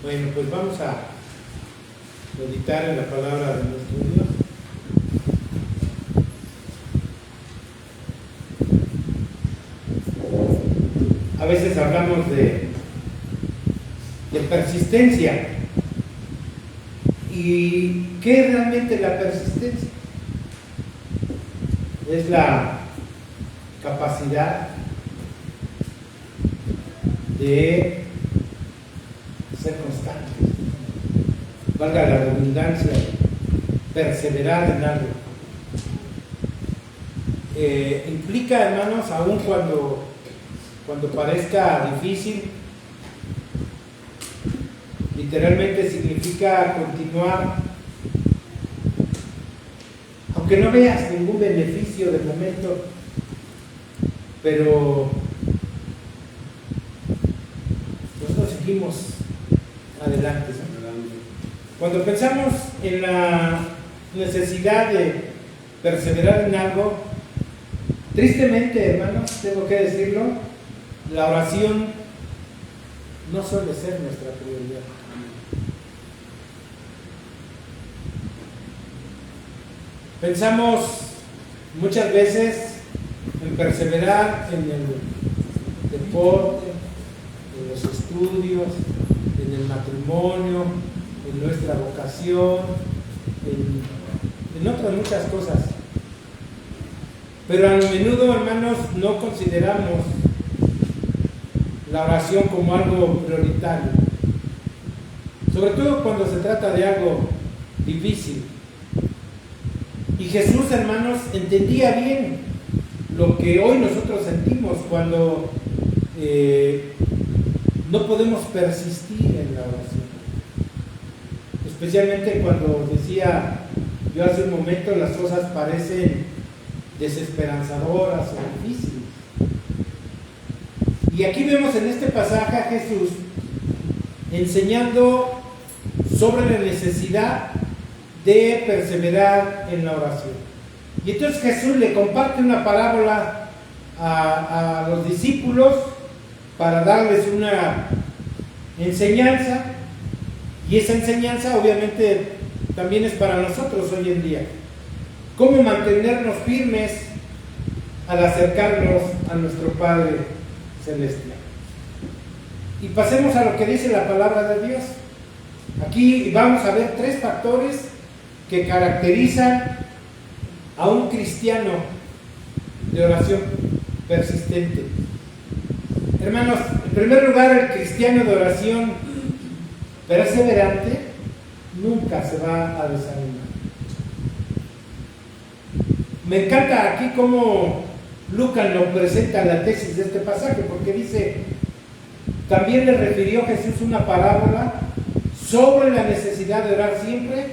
Bueno, pues vamos a meditar en la palabra de nuestro Dios. A veces hablamos de persistencia. ¿Y qué es realmente la persistencia? Es la capacidad de ser constante, valga la redundancia, perseverar en algo. Implica, hermanos, aun cuando parezca difícil, literalmente significa continuar, aunque no veas ningún beneficio de momento, pero nosotros seguimos adelante. Cuando pensamos en la necesidad de perseverar en algo, tristemente, hermanos, tengo que decirlo, la oración no suele ser nuestra prioridad. Pensamos muchas veces en perseverar en el deporte, en los estudios, en el matrimonio, en nuestra vocación, en otras muchas cosas. Pero a menudo, hermanos, no consideramos la oración como algo prioritario, sobre todo cuando se trata de algo difícil. Y Jesús, hermanos, entendía bien lo que hoy nosotros sentimos cuando no podemos persistir en la oración. Especialmente cuando decía yo hace un momento, las cosas parecen desesperanzadoras o difíciles. Y aquí vemos en este pasaje a Jesús enseñando sobre la necesidad de perseverar en la oración. Y entonces Jesús le comparte una parábola a los discípulos para darles una enseñanza, y esa enseñanza obviamente también es para nosotros hoy en día. Cómo mantenernos firmes al acercarnos a nuestro Padre Celestial. Y pasemos a lo que dice la palabra de Dios. Aquí vamos a ver tres factores que caracterizan a un cristiano de oración persistente. Hermanos, en primer lugar, el cristiano de oración perseverante nunca se va a desanimar. Me encanta aquí cómo Lucas nos presenta la tesis de este pasaje, porque dice, también le refirió Jesús una parábola sobre la necesidad de orar siempre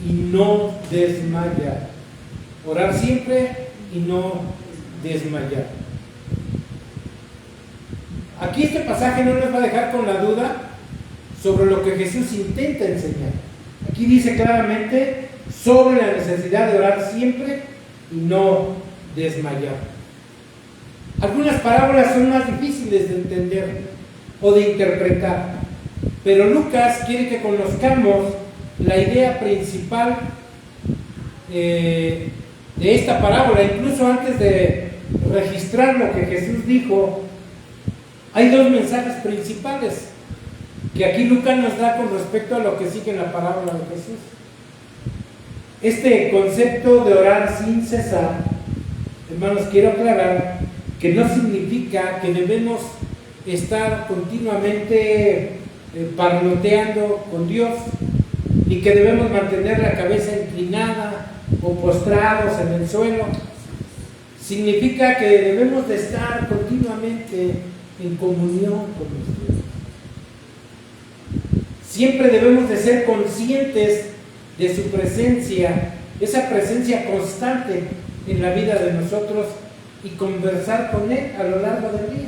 y no desmayar. Orar siempre y no desmayar. Aquí este pasaje no nos va a dejar con la duda sobre lo que Jesús intenta enseñar. Aquí dice claramente sobre la necesidad de orar siempre y no desmayar. Algunas parábolas son más difíciles de entender o de interpretar, pero Lucas quiere que conozcamos la idea principal de esta parábola. Incluso antes de registrar lo que Jesús dijo, hay dos mensajes principales que aquí Lucas nos da con respecto a lo que sigue en la parábola de Jesús. Este concepto de orar sin cesar, hermanos, quiero aclarar que no significa que debemos estar continuamente parloteando con Dios, ni que debemos mantener la cabeza inclinada o postrados en el suelo. Significa que debemos de estar continuamente en comunión con Dios. Siempre debemos de ser conscientes de su presencia, esa presencia constante en la vida de nosotros, y conversar con Él a lo largo del día.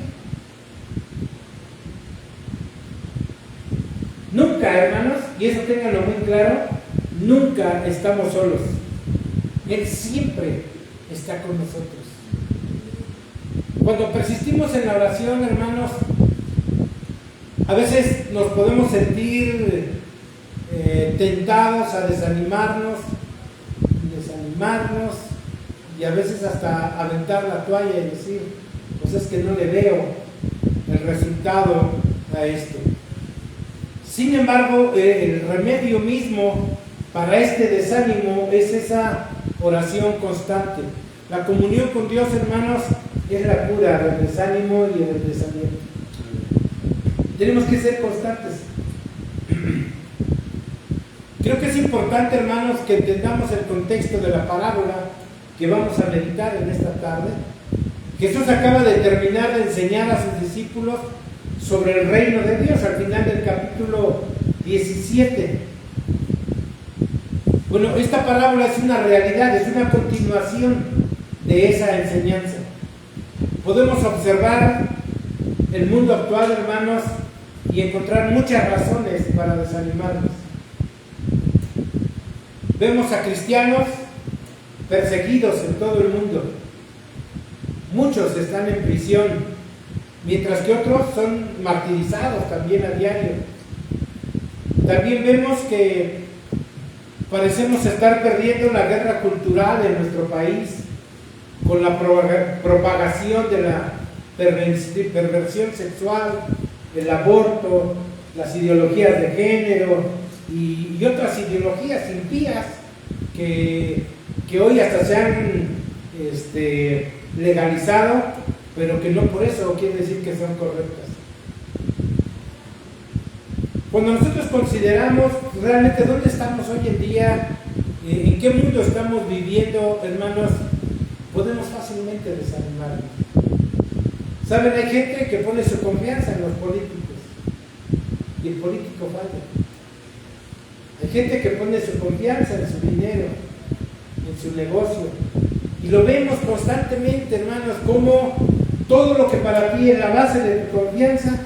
Nunca, hermanos, y eso ténganlo muy claro, nunca estamos solos. Él siempre está con nosotros. Cuando persistimos en la oración, hermanos, a veces nos podemos sentir tentados a desanimarnos y a veces hasta aventar la toalla y decir, pues es que no le veo el resultado a esto. Sin embargo, el remedio mismo para este desánimo es esa oración constante. La comunión con Dios, hermanos, es la cura del desánimo y del desaliento. Tenemos que ser constantes. Creo que es importante, hermanos, que entendamos el contexto de la parábola que vamos a meditar en esta tarde. Jesús acaba de terminar de enseñar a sus discípulos sobre el reino de Dios al final del capítulo 17. Bueno, esta parábola es una realidad, es una continuación de esa enseñanza. Podemos observar el mundo actual, hermanos, y encontrar muchas razones para desanimarnos. Vemos a cristianos perseguidos en todo el mundo. Muchos están en prisión, mientras que otros son martirizados también a diario. También vemos que parecemos estar perdiendo la guerra cultural en nuestro país con la propagación de la perversión sexual, el aborto, las ideologías de género y otras ideologías impías que hoy hasta se han legalizado, pero que no por eso quiere decir que son correctas. Cuando nosotros consideramos realmente dónde estamos hoy en día, en qué mundo estamos viviendo, hermanos, podemos fácilmente desanimarnos. ¿Saben? Hay gente que pone su confianza en los políticos y el político falla. Hay gente que pone su confianza en su dinero, en su negocio. Y lo vemos constantemente, hermanos, cómo todo lo que para ti es la base de tu confianza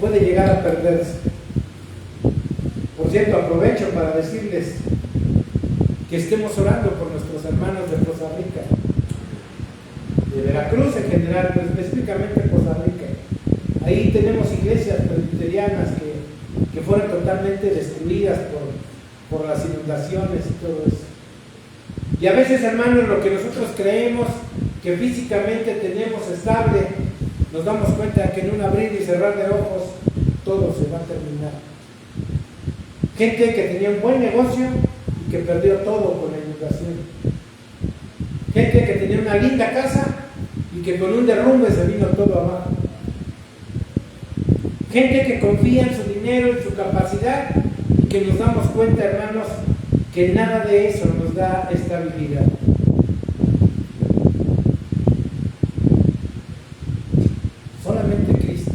puede llegar a perderse. Por cierto, aprovecho para decirles que estemos orando por nuestros hermanos de Costa Rica, de Veracruz en general, pero específicamente Costa Rica. Ahí tenemos iglesias presbiterianas que fueron totalmente destruidas por las inundaciones y todo eso. Y a veces, hermanos, lo que nosotros creemos que físicamente tenemos estable, nos damos cuenta que en un abrir y cerrar de ojos todo se va a terminar. Gente que tenía un buen negocio y que perdió todo con la inundación. Gente que tenía una linda casa y que con un derrumbe se vino todo abajo. Gente que confía en su dinero, en su capacidad, y que nos damos cuenta, hermanos, que nada de eso nos da estabilidad. Solamente Cristo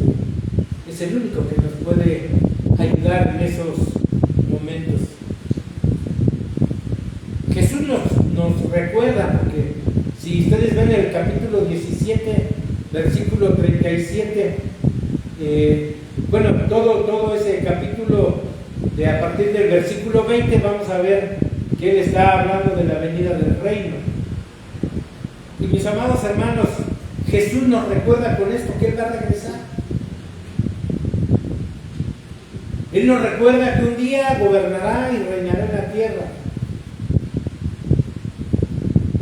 es el único que nos puede ayudar en esos momentos. Jesús nos recuerda, porque si ustedes ven el capítulo 17, versículo 37, todo ese capítulo, a partir del versículo 20, vamos a ver que Él está hablando de la venida del reino. Y mis amados hermanos, Jesús nos recuerda con esto que Él va a regresar. Él nos recuerda que un día gobernará y reinará en la tierra.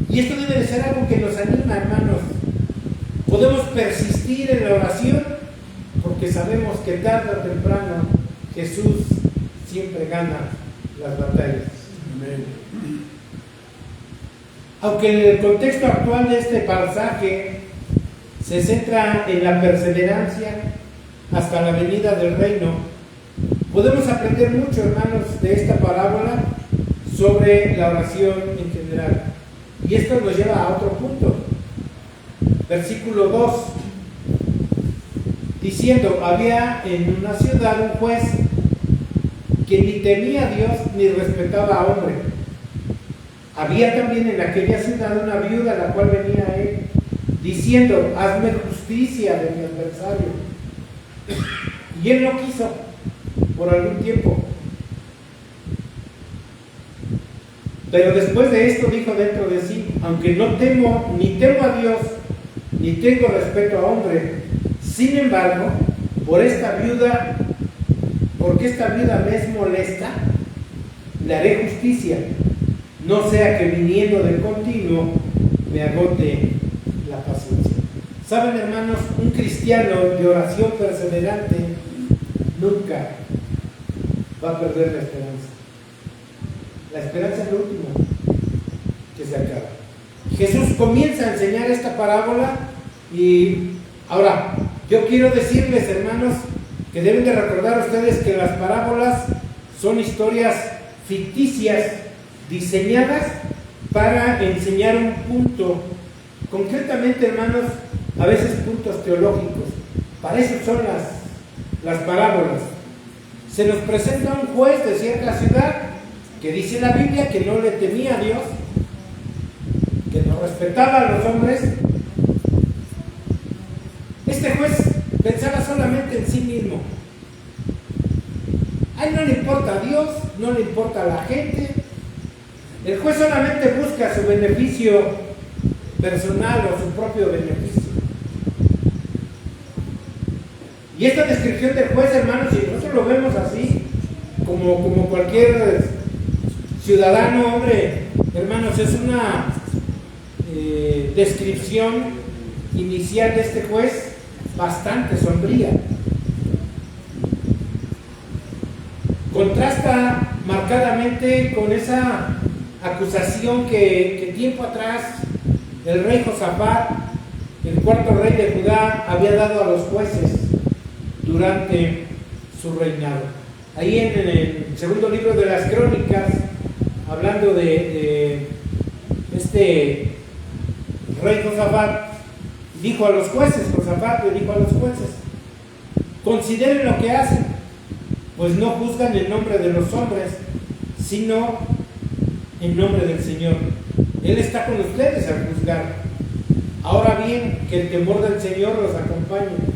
Y esto debe de ser algo que nos anima, hermanos. Podemos persistir en la oración porque sabemos que tarde o temprano Jesús siempre gana las batallas. Amén. Aunque en el contexto actual de este pasaje se centra en la perseverancia hasta la venida del reino, podemos aprender mucho, hermanos, de esta parábola sobre la oración en general. Y esto nos lleva a otro punto. Versículo 2. Diciendo, había en una ciudad un juez que ni temía a Dios ni respetaba a hombre. Había también en aquella ciudad una viuda, la cual venía a él, diciendo, hazme justicia de mi adversario. Y él no quiso por algún tiempo. Pero después de esto dijo dentro de sí: aunque no temo, ni temo a Dios, ni tengo respeto a hombre, sin embargo, porque esta viuda me es molesta, le haré justicia, no sea que viniendo de continuo me agote la paciencia. Saben, hermanos, un cristiano de oración perseverante nunca va a perder la esperanza. La esperanza es lo último que se acaba. Jesús comienza a enseñar esta parábola y ahora yo quiero decirles, hermanos, que deben de recordar ustedes que las parábolas son historias ficticias diseñadas para enseñar un punto, concretamente, hermanos, a veces puntos teológicos. Para eso son las parábolas. Se nos presenta un juez de cierta ciudad que dice la Biblia que no le temía a Dios, que no respetaba a los hombres. Este juez pensaba solamente en sí mismo. A él no le importa a Dios, no le importa a la gente. El juez solamente busca su beneficio personal o su propio beneficio. Y esta descripción del juez, hermanos, si nosotros lo vemos así, como cualquier ciudadano, hombre, hermanos, es una descripción inicial de este juez bastante sombría. Contrasta marcadamente con esa acusación que tiempo atrás el rey Josafat, el cuarto rey de Judá, había dado a los jueces durante su reinado. Ahí en el segundo libro de las Crónicas, hablando de este rey Josafat, dijo a los jueces, Josafat le dijo a los jueces: consideren lo que hacen, pues no juzgan en nombre de los hombres, sino en nombre del Señor. Él está con ustedes al juzgar. Ahora bien, que el temor del Señor los acompañe.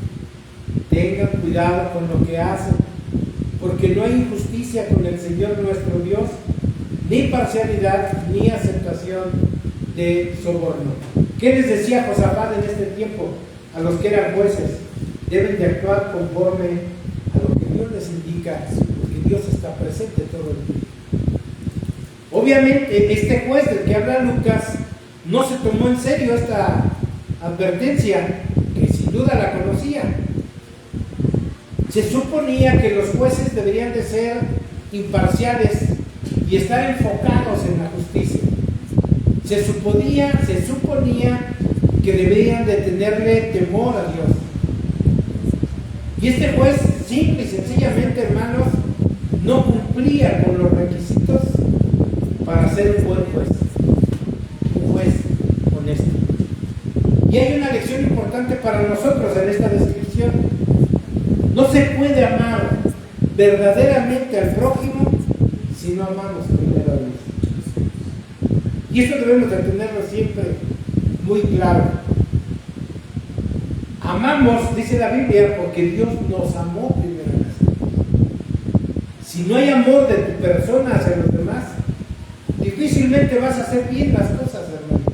Tengan cuidado con lo que hacen, porque no hay injusticia con el Señor nuestro Dios, ni parcialidad, ni aceptación de soborno. ¿Qué les decía Josafat en este tiempo a los que eran jueces? Deben de actuar conforme a lo que Dios les indica, porque Dios está presente todo el tiempo. Obviamente, este juez del que habla Lucas no se tomó en serio esta advertencia, que sin duda la conocía. Se suponía que los jueces deberían de ser imparciales y estar enfocados en la justicia. Se suponía que deberían de tenerle temor a Dios. Y este juez, simple y sencillamente, hermanos, no cumplía con los requisitos para ser un buen juez, un juez honesto. Y hay una lección importante para nosotros en esta descripción. No se puede amar verdaderamente al prójimo si no amamos primero a Dios. Y esto debemos de tenerlo siempre muy claro. Amamos, dice la Biblia, porque Dios nos amó primeramente. Si no hay amor de tu persona hacia los demás, difícilmente vas a hacer bien las cosas, hermano.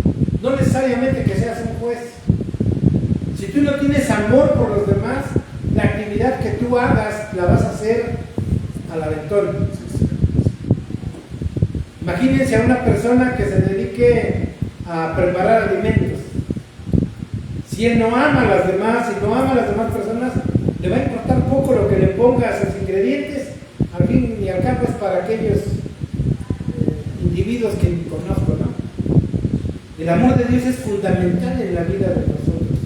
No necesariamente que seas un juez. Si tú no tienes amor por los demás, la actividad que tú hagas la vas a hacer al aventón. Imagínense a una persona que se dedique a preparar alimentos. Si él no ama a las demás, si no ama a las demás personas, le va a importar poco lo que le ponga a sus ingredientes. Al fin y al cabo es para aquellos individuos que ni conozco, ¿no? El amor de Dios es fundamental en la vida de nosotros.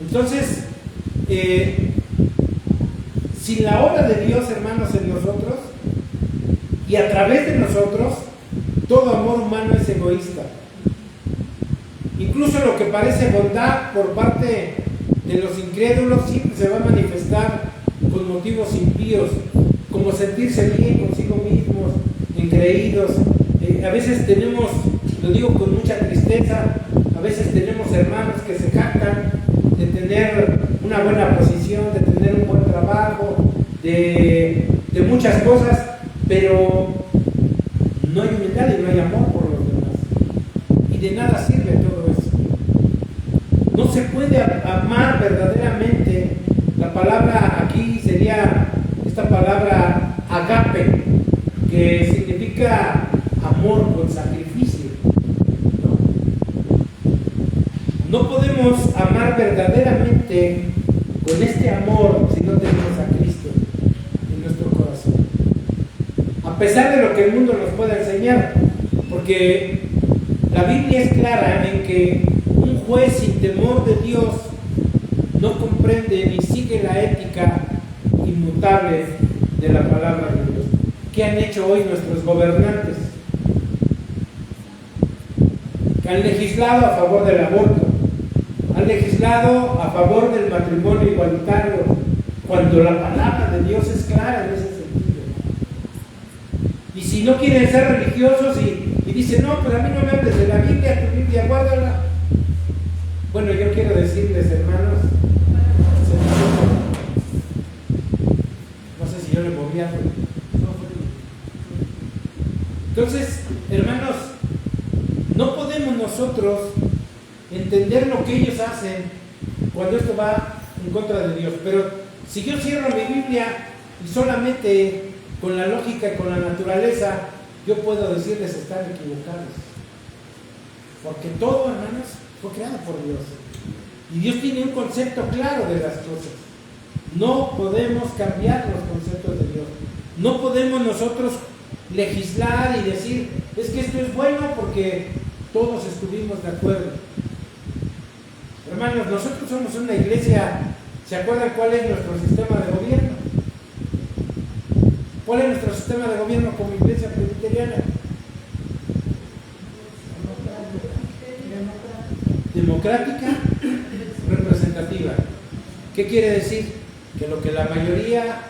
Entonces, sin la obra de Dios, hermanos, en nosotros y a través de nosotros, todo amor humano es egoísta. Incluso lo que parece bondad por parte de los incrédulos siempre se va a manifestar con motivos impíos, como sentirse bien consigo mismos, engreídos. A veces tenemos, lo digo con mucha tristeza, a veces tenemos hermanos que se jactan de tener una buena posición, de tener un buen trabajo, de muchas cosas, pero no hay humildad. generosidad y no hay amor por los demás. Y de nada sirve todo eso. No se puede amar verdaderamente. La palabra aquí sería esta palabra agape, que significa amor con sacrificio. No podemos amar verdaderamente con este amor si no tenemos a Cristo en nuestro corazón. A pesar de lo que el mundo nos pueda enseñar, porque la Biblia es clara en que un juez sin temor de Dios no comprende ni sigue la ética inmutable de la palabra de Dios. ¿Qué han hecho hoy nuestros gobernantes? Que han legislado a favor del aborto, han legislado a favor del matrimonio igualitario, cuando la palabra de Dios es clara en ese sentido. Y si no quieren ser religiosos y dicen, no, pero a mí no me hables de la Biblia, tu Biblia guárdala. Bueno, yo quiero decirles, hermanos, no sé si yo le moví algo. Entonces, hermanos, no podemos nosotros entender lo que ellos hacen cuando esto va en contra de Dios. Pero si yo cierro mi Biblia y solamente con la lógica y con la naturaleza, yo puedo decirles están equivocados. Porque todo, hermanos, fue creado por Dios. Y Dios tiene un concepto claro de las cosas. No podemos cambiar los conceptos de Dios. No podemos nosotros legislar y decir, es que esto es bueno porque todos estuvimos de acuerdo. Hermanos, nosotros somos una iglesia, ¿se acuerdan cuál es nuestro sistema de gobierno? ¿Cuál es nuestro sistema de gobierno como iglesia presbiteriana? Democrática, representativa. ¿Qué quiere decir? Que lo que la mayoría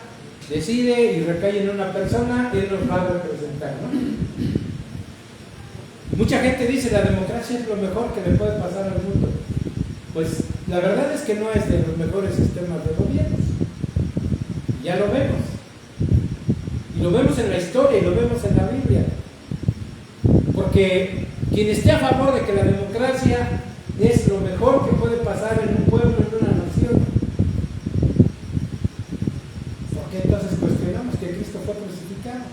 decide y recae en una persona, él nos va a representar, ¿no? Mucha gente dice la democracia es lo mejor que le puede pasar al mundo. Pues la verdad es que no es de los mejores sistemas de gobierno. Ya lo vemos. Y lo vemos en la historia y lo vemos en la Biblia. Porque quien esté a favor de que la democracia es lo mejor que puede pasar en un pueblo, en una nación, ¿por qué entonces cuestionamos que Cristo fue crucificado?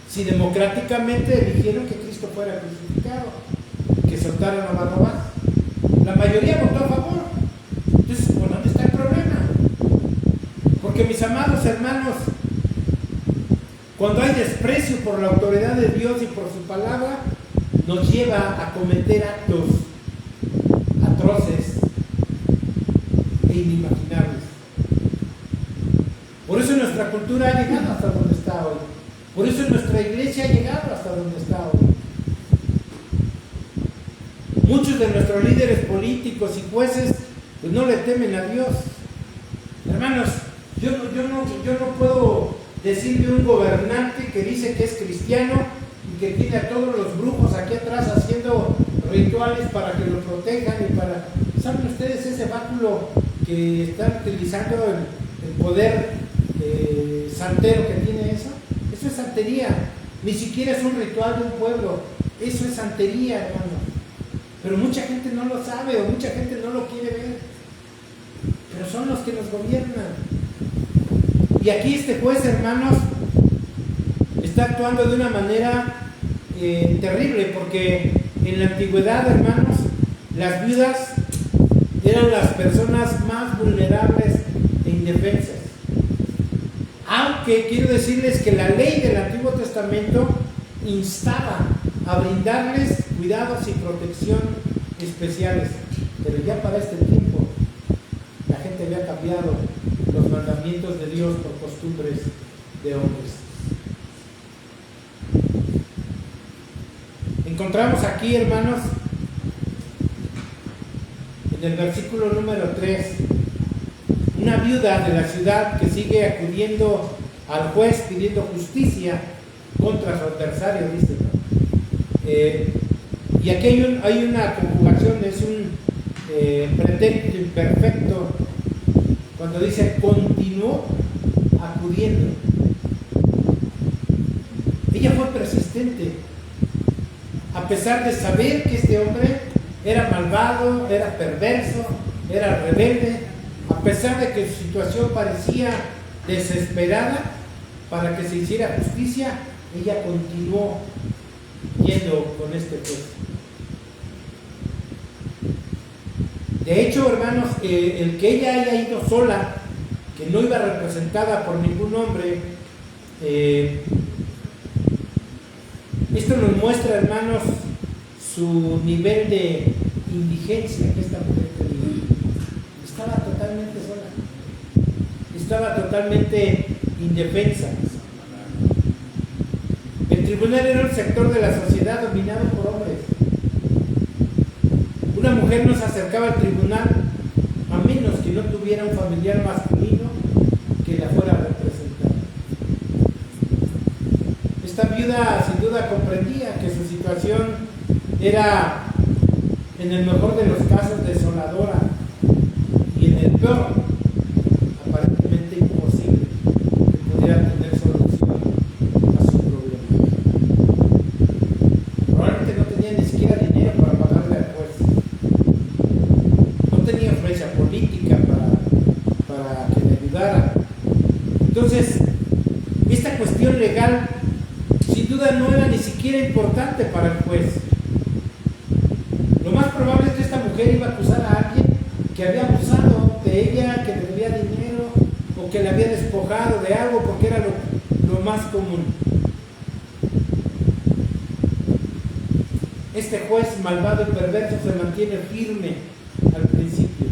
Si democráticamente eligieron que Cristo fuera crucificado, que soltaran a Barrabás, la mayoría votó a favor. Entonces, ¿por dónde está el problema? Porque, mis amados hermanos, cuando hay desprecio por la autoridad de Dios y por su palabra, nos lleva a cometer actos atroces e inimaginables. Por eso nuestra cultura ha llegado hasta donde está hoy. Por eso nuestra iglesia ha llegado hasta donde está hoy. Muchos de nuestros líderes políticos y jueces pues no le temen a Dios. Hermanos, yo no puedo decir de un gobernante que dice que es cristiano y que tiene a todos los brujos aquí atrás haciendo rituales para que lo protejan y para... ¿Saben ustedes ese báculo que están utilizando el poder santero que tiene eso? Eso es santería. Ni siquiera es un ritual de un pueblo. Eso es santería, hermano. Pero mucha gente no lo sabe o mucha gente no lo quiere ver. Pero son los que nos gobiernan. Y aquí este juez, hermanos, está actuando de una manera terrible, porque en la antigüedad, hermanos, las viudas eran las personas más vulnerables e indefensas. Aunque quiero decirles que la ley del Antiguo Testamento instaba a brindarles cuidados y protección especiales. Pero ya para este tiempo la gente había cambiado los mandamientos de Dios por costumbres de hombres. Encontramos aquí, hermanos, en el versículo número 3, una viuda de la ciudad que sigue acudiendo al juez pidiendo justicia contra su adversario, dice, ¿no? Y aquí hay una conjugación, es un pretérito imperfecto, cuando dice continuó acudiendo. Ella fue persistente. a pesar de saber que este hombre era malvado, era perverso, era rebelde, a pesar de que su situación parecía desesperada para que se hiciera justicia, ella continuó yendo con este juez. De hecho, hermanos, el que ella haya ido sola, que no iba representada por ningún hombre, esto nos muestra, hermanos, su nivel de indigencia que esta mujer tenía. Estaba totalmente sola, estaba totalmente indefensa. El tribunal era un sector de la sociedad dominado por hombres. Una mujer no se acercaba al tribunal a menos que no tuviera un familiar masculino que la fuera a representar. Esta viuda sin duda comprendía que su situación era, en el mejor de los casos, desoladora y en el peor, aparentemente imposible que pudiera tener solución a su problema. Probablemente no tenía ni siquiera dinero para pagarle al juez. No tenía influencia política para que le ayudara. Entonces, esta cuestión legal sin duda no era ni siquiera importante para el juez. Lo más probable es que esta mujer iba a acusar a alguien que había abusado de ella, que le debía dinero o que le había despojado de algo, porque era lo más común. Este juez malvado y perverso se mantiene firme al principio.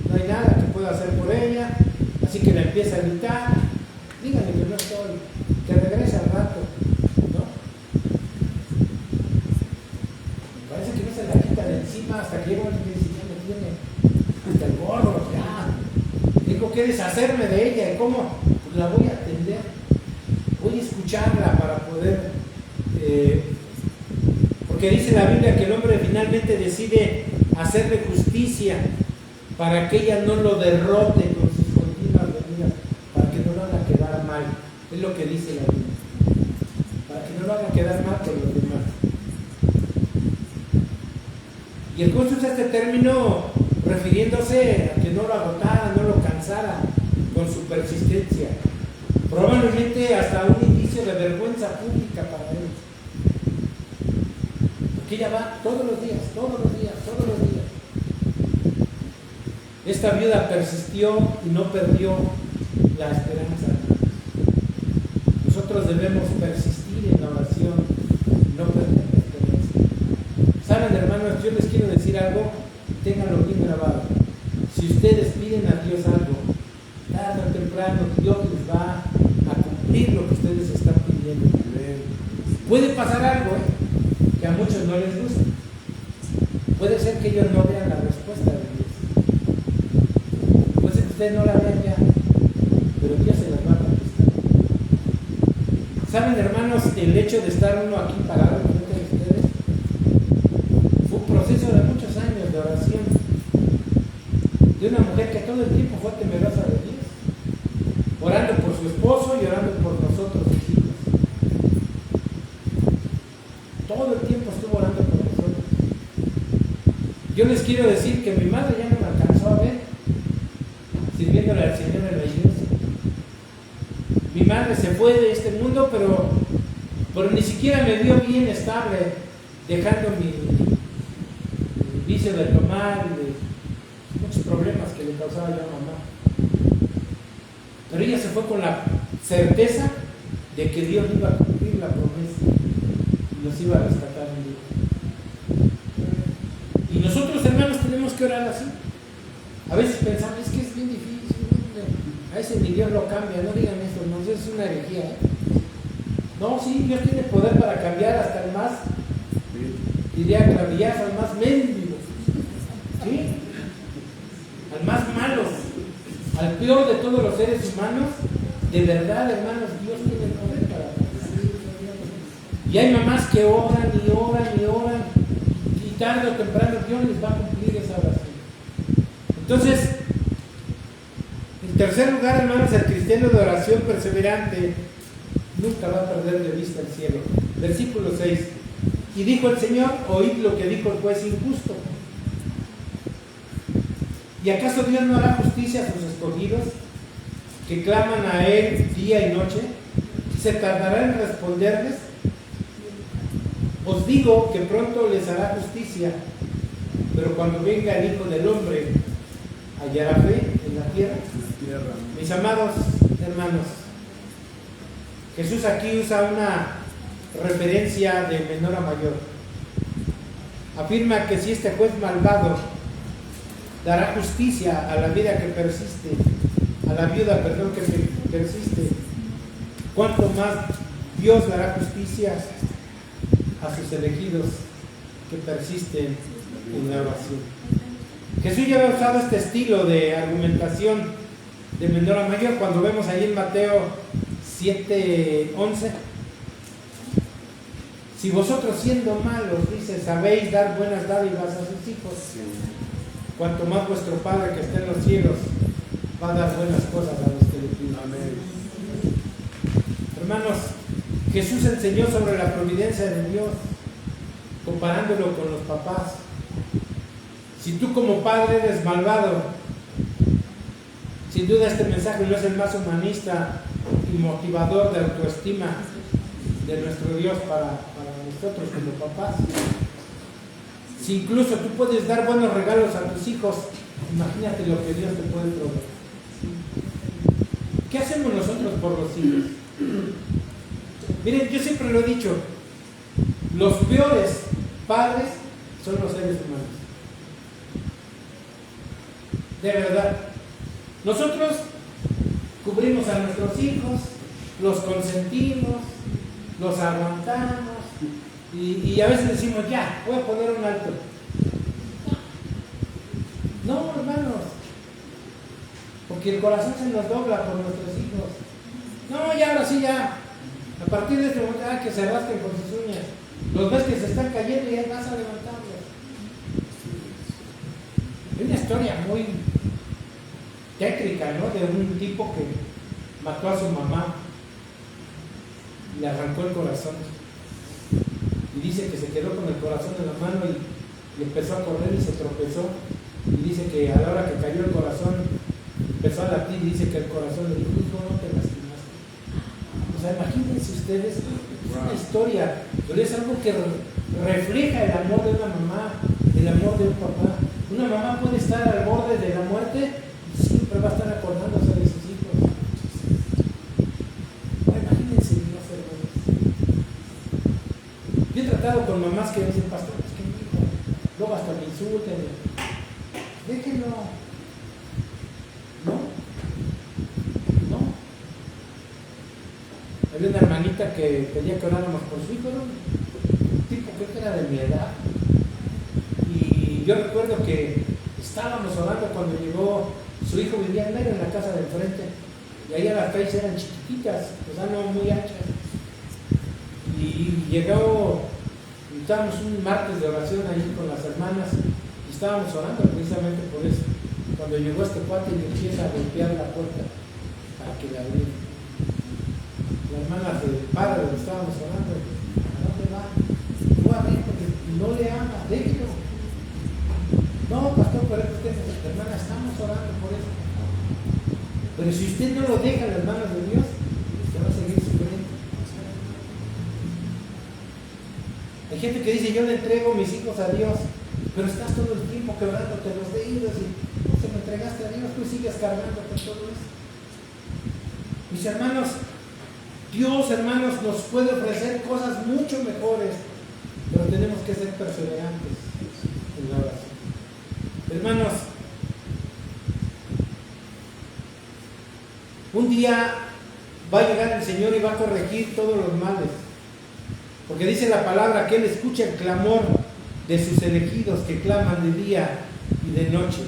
No hay nada que pueda hacer por ella, así que le empieza a gritar: dígale que no estoy, que regrese al rato, ¿no? Parece que no se la quita de encima hasta que llega un que dice: ya me tiene hasta el gorro, ya tengo que deshacerme de ella. ¿Y cómo? Pues la voy a atender, voy a escucharla para poder porque dice la Biblia que el hombre finalmente decide hacerle justicia para que ella no lo derrote con sus continuas venidas, para que no lo haga quedar mal. Es lo que dice la Biblia, para que no lo haga quedar mal con los demás. Y el juez usa este término refiriéndose a que no lo agotara, no lo cansara con su persistencia, probablemente hasta un indicio de vergüenza pública para él. Porque ella va todos los días. Esta viuda persistió y no perdió la esperanza. Nosotros debemos persistir en la oración, no perder la esperanza. Saben, hermanos, yo les quiero decir algo, ténganlo bien grabado. Si ustedes piden a Dios algo, tarde o temprano Dios les va a cumplir lo que ustedes están pidiendo. Puede pasar algo, que a muchos no les gusta. Puede ser que ellos no vean la respuesta de Dios. Puede ser que ustedes no la vean ya, pero Dios se las va a contestar. ¿Saben, hermanos, el hecho de estar uno aquí parado frente a ustedes fue un proceso de muchos años de oración de una mujer que todo el tiempo fue temerosa de Dios, orando por su esposo y orando por nosotros, sus hijos. Todo el tiempo estuvo orando por nosotros. Yo les quiero decir que mi madre ya no me alcanzó a ver sirviéndole al Señor en la iglesia. Mi madre se fue de este mundo, pero ni siquiera me vio bien estable, dejando mi vicio de tomar y de muchos problemas que le causaba yo a mamá. Pero ella se fue con la certeza de que Dios iba a cumplir la promesa y nos iba a rescatar un día. Y nosotros, hermanos, tenemos que orar así. A veces pensamos, es que es bien difícil, a veces ni Dios lo cambia. No digan eso, no, eso es una herejía, No, sí, Dios tiene poder para cambiar hasta el más, diría clavillazo, al más mendigo, ¿sí? Al más malo, al peor de todos los seres humanos. De verdad, hermanos, Dios tiene el poder para cambiar. Y hay mamás que oran y oran y oran, y tarde o temprano Dios les va a cumplir esa oración. Entonces, en tercer lugar, hermanos, el cristiano de oración perseverante nunca va a perder de vista el cielo. Versículo 6. Y dijo el Señor, oíd lo que dijo el juez injusto. ¿Y acaso Dios no hará justicia a sus escogidos, que claman a Él día y noche? ¿Se tardará en responderles? Os digo que pronto les hará justicia, pero cuando venga el Hijo del Hombre, ¿hallará fe en la tierra? Mis amados hermanos, Jesús aquí usa una referencia de menor a mayor. Afirma que si este juez malvado dará justicia a la vida que persiste, a la viuda, que persiste, cuánto más Dios dará justicia a sus elegidos que persisten en la oración. Jesús ya había usado este estilo de argumentación de menor a mayor cuando vemos ahí en Mateo 7:11. Si vosotros siendo malos, dice, sabéis dar buenas dádivas a sus hijos, cuanto más vuestro Padre que está en los cielos va a dar buenas cosas a los que le piden. Amén. Hermanos, Jesús enseñó sobre la providencia de Dios, comparándolo con los papás. Si tú como padre eres malvado, sin duda este mensaje no es el más humanista y motivador de autoestima de nuestro Dios para nosotros como papás. Si incluso tú puedes dar buenos regalos a tus hijos, imagínate lo que Dios te puede proveer. ¿Qué hacemos nosotros por los hijos? Miren, yo siempre lo he dicho, los peores padres son los seres humanos. De verdad. Nosotros cubrimos a nuestros hijos, los consentimos, los aguantamos y a veces decimos, ya, voy a poner un alto. No, hermanos, porque el corazón se nos dobla por nuestros hijos. No, ya, ahora sí, ya. A partir de este momento, que se rasquen con sus uñas. Los ves que se están cayendo y ya vas a levantarlos. Hay una historia muy tétrica, ¿no? De un tipo que mató a su mamá y le arrancó el corazón. Y dice que se quedó con el corazón en la mano y empezó a correr y se tropezó. Y dice que a la hora que cayó el corazón, empezó a latir y dice que el corazón le dijo, hijo, no te lastimaste. O sea, imagínense ustedes, es una historia, pero es algo que refleja el amor de una mamá, el amor de un papá. Una mamá puede estar al borde de la muerte y siempre va a estar acordándose de sus hijos. Bueno, imagínense Dios, hermanos. Yo he tratado con mamás que dicen, pastor, es que mi hijo, luego hasta me insultan. Déjenlo. No. Había una hermanita que pedía que oráramos por su hijo, ¿no? Un tipo que era de mi edad. Y yo recuerdo que estábamos orando cuando llegó, su hijo vivía en medio en la casa del frente. Y ahí las calles eran chiquititas, o sea, no muy anchas. Y llegó, estábamos un martes de oración ahí con las hermanas. Estábamos orando precisamente por eso. Cuando llegó este cuate y empieza a golpear la puerta para que la abriera. La hermana del padre le estábamos orando. ¿A dónde va? No va a abrir porque no le ama, déjelo. No, pastor, pero usted, hermana, estamos orando por eso. Pero si usted no lo deja en las manos de Dios, usted va a seguir sufriendo. Hay gente que dice, yo le entrego mis hijos a Dios. Pero estás todo el tiempo quebrándote los dedos y no se lo entregaste a Dios, tú sigues cargando con todo eso. Mis hermanos, Dios, hermanos, nos puede ofrecer cosas mucho mejores, pero tenemos que ser perseverantes en la oración. Hermanos, un día va a llegar el Señor y va a corregir todos los males, porque dice la palabra que Él escucha el clamor de sus elegidos que claman de día y de noche.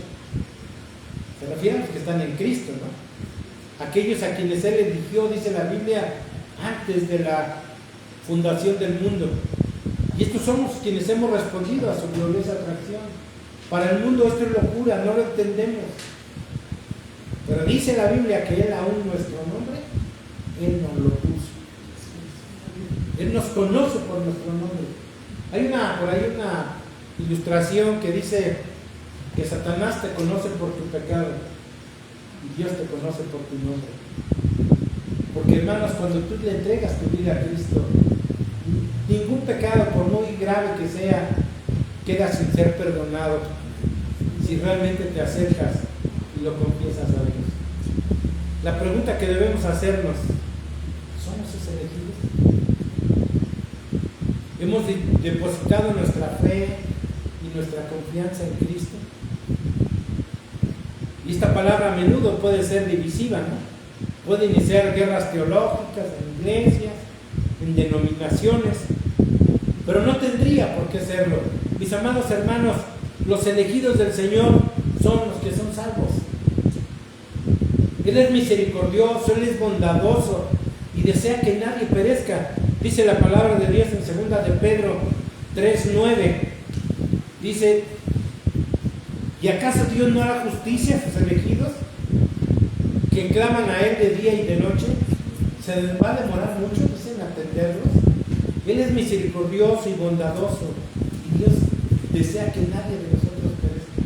Se refiere a los que están en Cristo, ¿no? Aquellos a quienes Él eligió, dice la Biblia, antes de la fundación del mundo. Y estos somos quienes hemos respondido a su gloriosa atracción. Para el mundo esto es locura, no lo entendemos. Pero dice la Biblia que Él aún nuestro nombre, Él nos lo puso. Él nos conoce por nuestro nombre. Hay por ahí una ilustración que dice que Satanás te conoce por tu pecado y Dios te conoce por tu nombre. Porque, hermanos, cuando tú le entregas tu vida a Cristo, ningún pecado, por muy grave que sea, queda sin ser perdonado si realmente te acercas y lo confiesas a Dios. La pregunta que debemos hacernos: ¿somos sus elegidos? ¿Hemos depositado nuestra fe y nuestra confianza en Cristo? Y esta palabra a menudo puede ser divisiva, ¿no? Puede iniciar guerras teológicas en iglesias, en denominaciones, pero no tendría por qué serlo. Mis amados hermanos, los elegidos del Señor son los que son salvos. Él es misericordioso, Él es bondadoso y desea que nadie perezca. Dice la palabra de Dios en 2 de Pedro 3:9. Dice: ¿y acaso Dios no hará justicia a sus elegidos, que claman a Él de día y de noche? ¿Se les va a demorar mucho, dicen, atenderlos? Él es misericordioso y bondadoso, y Dios desea que nadie de nosotros perezca.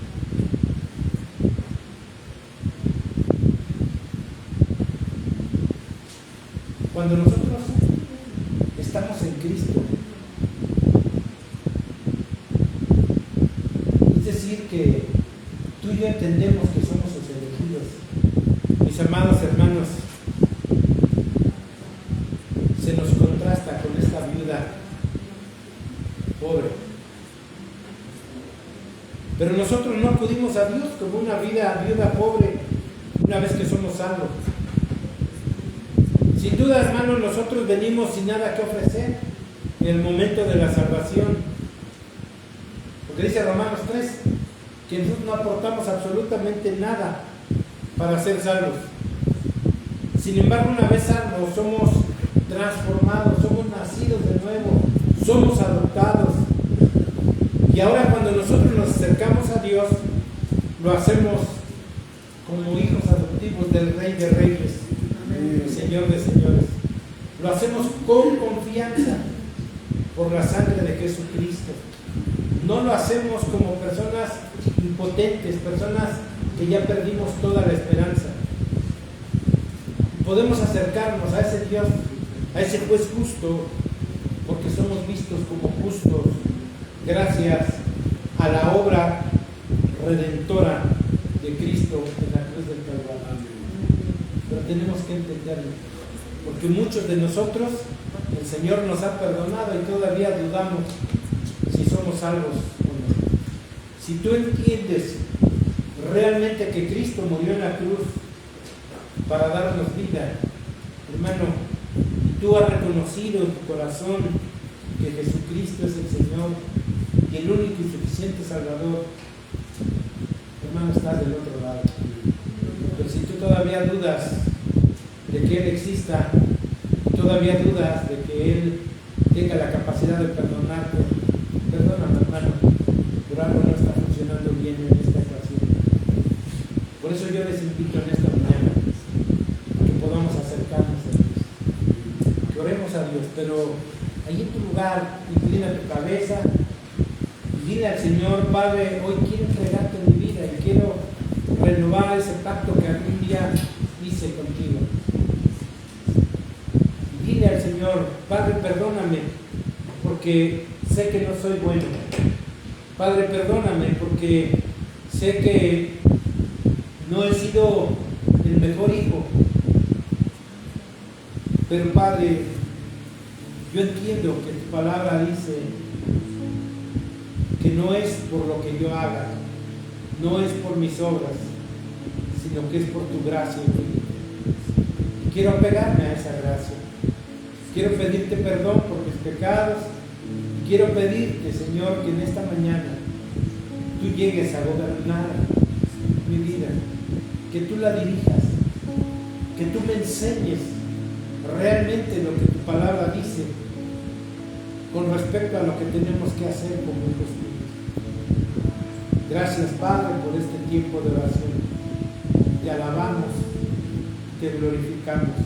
Cuando nosotros estamos en Cristo, es decir, que tú y yo entendemos que somos sus elegidos. Mis amados hermanos, se nos contrasta con esta viuda pobre. Pero nosotros no acudimos a Dios como una viuda pobre una vez que somos salvos. Sin duda, hermanos, nosotros venimos sin nada que ofrecer en el momento de la salvación. Porque dice Romanos 3 que nosotros no aportamos absolutamente nada para ser salvos. Sin embargo, una vez salvos, somos transformados, somos nacidos de nuevo, somos adoptados. Y ahora, cuando nosotros nos acercamos a Dios, lo hacemos como hijos adoptivos del Rey de Reyes, Señor de señores. Lo hacemos con confianza por la sangre de Jesucristo. No lo hacemos como personas impotentes, personas que ya perdimos toda la esperanza. Podemos acercarnos a ese Dios, a ese juez justo, porque somos vistos como justos gracias a la obra redentora de Cristo en la cruz del Calvario. Pero tenemos que entenderlo, porque muchos de nosotros el Señor nos ha perdonado y todavía dudamos si somos salvos o no. Si tú entiendes realmente que Cristo murió en la cruz para darnos vida, hermano, y tú has reconocido en tu corazón que Jesucristo es el Señor y el único y suficiente Salvador, hermano, estás del otro lado. Pero si tú todavía dudas de que Él exista, todavía dudas de que Él tenga la capacidad de perdonarte, perdóname, hermano, pero algo no está funcionando bien en esta ocasión. Por eso yo les invito en esta mañana a que podamos acercarnos a Dios, que oremos a Dios, pero ahí en tu lugar, inclina tu cabeza y dile al Señor: Padre, hoy quiero entregarte mi vida y quiero renovar ese pacto que algún día hice contigo. Y dile al Señor: Padre, perdóname porque sé que no soy bueno. Padre, perdóname porque sé que no he sido el mejor hijo. Pero Padre, yo entiendo que tu palabra dice que no es por lo que yo haga, no es por mis obras, sino que es por tu gracia infinita. Y quiero apegarme a esa gracia. Quiero pedirte perdón por mis pecados y quiero pedirte, Señor, que en esta mañana tú llegues a gobernar mi vida, que tú la dirijas, que tú me enseñes realmente lo que tu palabra dice con respecto a lo que tenemos que hacer como hijos tuyos. Gracias, Padre, por este tiempo de oración. Te alabamos, te glorificamos.